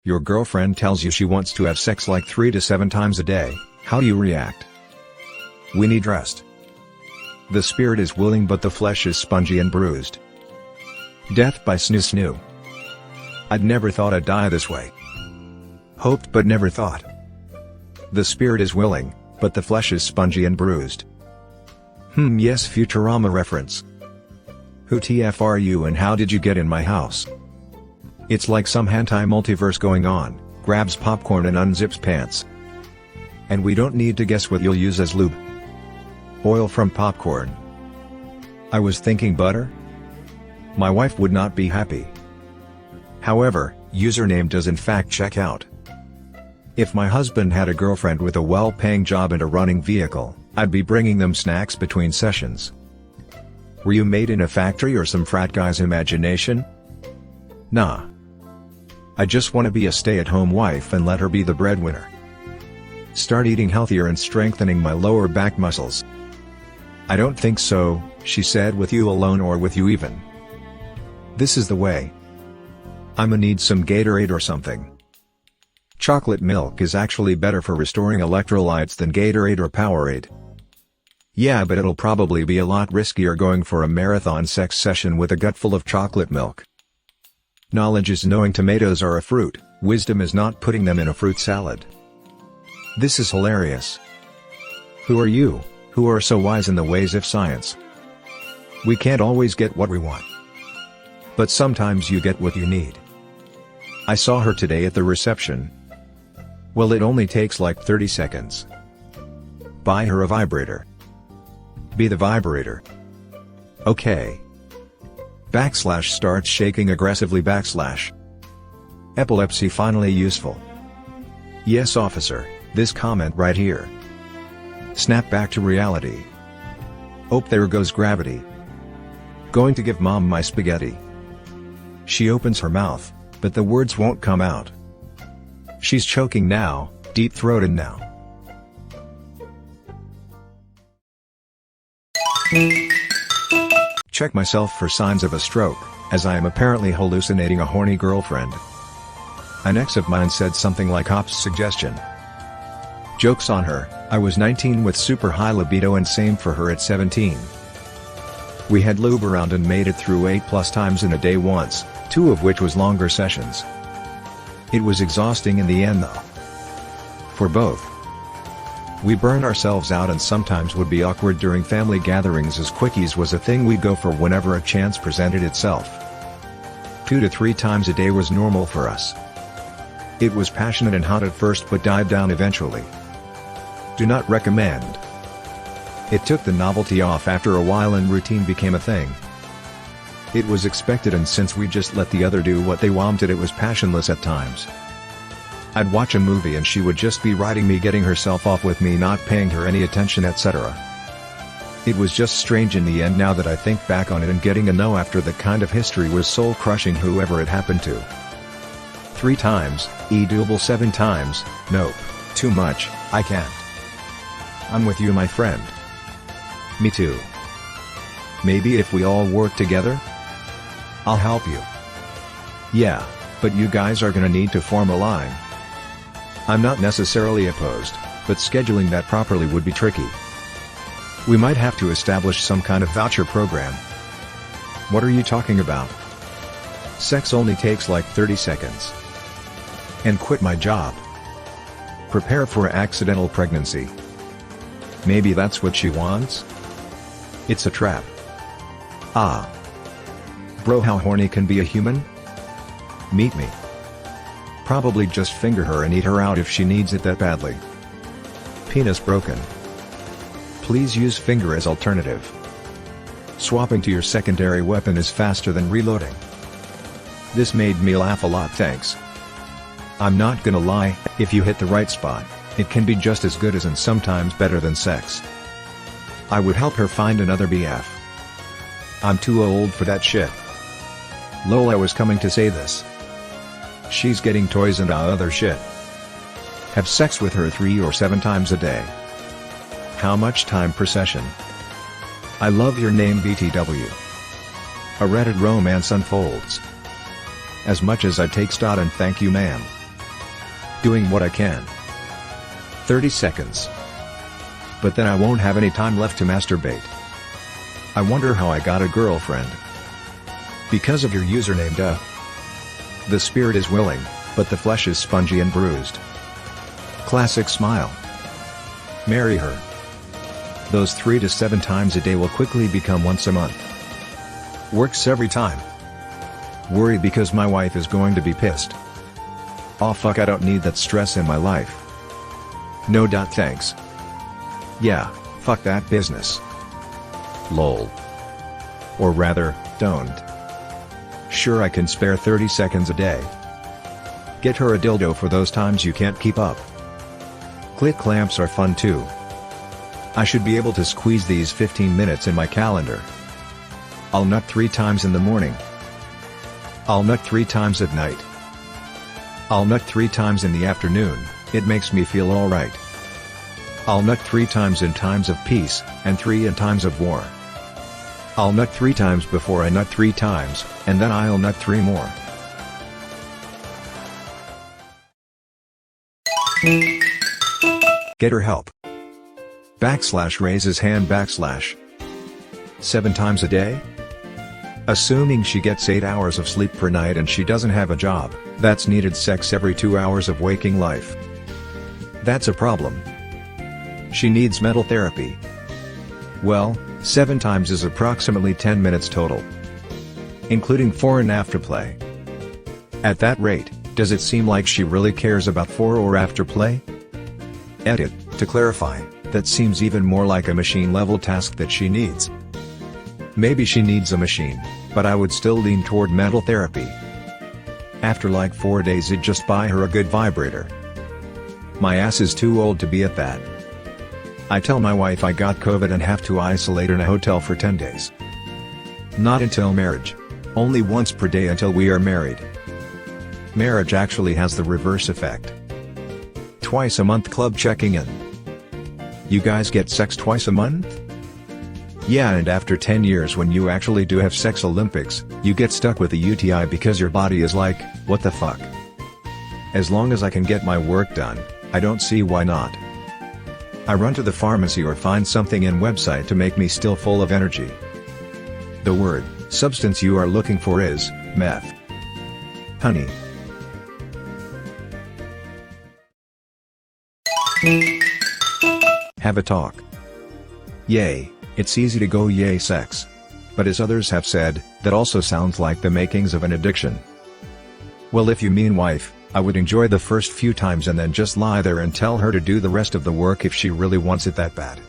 Your girlfriend tells you she wants to have sex like 3 to 7 times a day, how do you react? We need rest. The spirit is willing but the flesh is spongy and bruised. Death by snoo snoo. I'd never thought I'd die this way. Hoped but never thought. The spirit is willing, but the flesh is spongy and bruised. Yes, Futurama reference. Who TF are you and how did you get in my house? It's like some hentai multiverse going on, grabs popcorn and unzips pants. And we don't need to guess what you'll use as lube. Oil from popcorn. I was thinking butter? My wife would not be happy. However, username does in fact check out. If my husband had a girlfriend with a well-paying job and a running vehicle, I'd be bringing them snacks between sessions. Were you made in a factory or some frat guy's imagination? Nah. I just want to be a stay-at-home wife and let her be the breadwinner. Start eating healthier and strengthening my lower back muscles. I don't think so, she said, with you alone or with you even. This is the way. I'ma need some Gatorade or something. Chocolate milk is actually better for restoring electrolytes than Gatorade or Powerade. Yeah, but it'll probably be a lot riskier going for a marathon sex session with a gut full of chocolate milk. Knowledge is knowing tomatoes are a fruit, wisdom is not putting them in a fruit salad. This is hilarious. Who are you, who are so wise in the ways of science? We can't always get what we want. But sometimes you get what you need. I saw her today at the reception. Well, it only takes like 30 seconds. Buy her a vibrator. Be the vibrator. Okay. Starts shaking aggressively. Epilepsy finally useful. Yes, officer, this comment right here. Snap back to reality. Oh, there goes gravity. Going to give mom my spaghetti. She opens her mouth, but the words won't come out. She's choking now, deep-throated now. Check myself for signs of a stroke, as I am apparently hallucinating a horny girlfriend. An ex of mine said something like Hop's suggestion. Joke's on her, I was 19 with super high libido and same for her at 17. We had lube around and made it through 8+ times in a day once, 2 of which was longer sessions. It was exhausting in the end though. For both. We burn ourselves out and sometimes would be awkward during family gatherings as quickies was a thing we'd go for whenever a chance presented itself. 2 to 3 times a day was normal for us. It was passionate and hot at first but died down eventually. Do not recommend. It took the novelty off after a while and routine became a thing. It was expected and since we just let the other do what they wanted it was passionless at times. I'd watch a movie and she would just be riding me, getting herself off with me, not paying her any attention, etc. It was just strange in the end now that I think back on it, and getting a no after that kind of history was soul crushing whoever it happened to. 3 times, doable 7 times, nope, too much, I can't. I'm with you my friend. Me too. Maybe if we all work together? I'll help you. Yeah, but you guys are gonna need to form a line. I'm not necessarily opposed, but scheduling that properly would be tricky. We might have to establish some kind of voucher program. What are you talking about? Sex only takes like 30 seconds. And quit my job. Prepare for accidental pregnancy. Maybe that's what she wants? It's a trap. Ah. Bro, how horny can be a human? Meet me. Probably just finger her and eat her out if she needs it that badly. Penis broken. Please use finger as alternative. Swapping to your secondary weapon is faster than reloading. This made me laugh a lot, thanks. I'm not gonna lie, if you hit the right spot, it can be just as good as and sometimes better than sex. I would help her find another BF. I'm too old for that shit. Lol, I was coming to say this. She's getting toys and other shit. Have sex with her 3 or 7 times a day. How much time per session? I love your name BTW. A Reddit romance unfolds. As much as I take stot and thank you ma'am. doing what I can. 30 seconds. But then I won't have any time left to masturbate. I wonder how I got a girlfriend. Because of your username, duh. The spirit is willing, but the flesh is spongy and bruised. Classic smile. Marry her. Those 3 to 7 times a day will quickly become once a month. Works every time. Worry because my wife is going to be pissed. Aw fuck, I don't need that stress in my life. No. Thanks. Yeah, fuck that business. Lol. Or rather, don't. Sure, I can spare 30 seconds a day. Get her a dildo for those times you can't keep up. Clit clamps are fun too. I should be able to squeeze these 15 minutes in my calendar. I'll nut 3 times in the morning. I'll nut 3 times at night. I'll nut 3 times in the afternoon, it makes me feel alright. I'll nut 3 times in times of peace, and 3 in times of war. I'll nut 3 times before I nut 3 times, and then I'll nut 3 more. Get her help. Raises hand / 7 times a day? Assuming she gets 8 hours of sleep per night and she doesn't have a job, that's needed sex every 2 hours of waking life. That's a problem. She needs mental therapy. Well, 7 times is approximately 10 minutes total, including fore and after play. At that rate, does it seem like she really cares about fore or after play? Edit, to clarify, that seems even more like a machine-level task that she needs. Maybe she needs a machine, but I would still lean toward mental therapy. After like 4 days, I'd just buy her a good vibrator. My ass is too old to be at that. I tell my wife I got COVID and have to isolate in a hotel for 10 days. Not until marriage. Only once per day until we are married. Marriage actually has the reverse effect. Twice a month club checking in. You guys get sex twice a month? Yeah, and after 10 years when you actually do have sex Olympics, you get stuck with a UTI because your body is like, what the fuck? As long as I can get my work done, I don't see why not. I run to the pharmacy or find something in website to make me still full of energy. The word, substance you are looking for is, meth. Honey. Have a talk. Yay, it's easy to go yay sex. But as others have said, that also sounds like the makings of an addiction. Well, if you mean wife, I would enjoy the first few times and then just lie there and tell her to do the rest of the work if she really wants it that bad.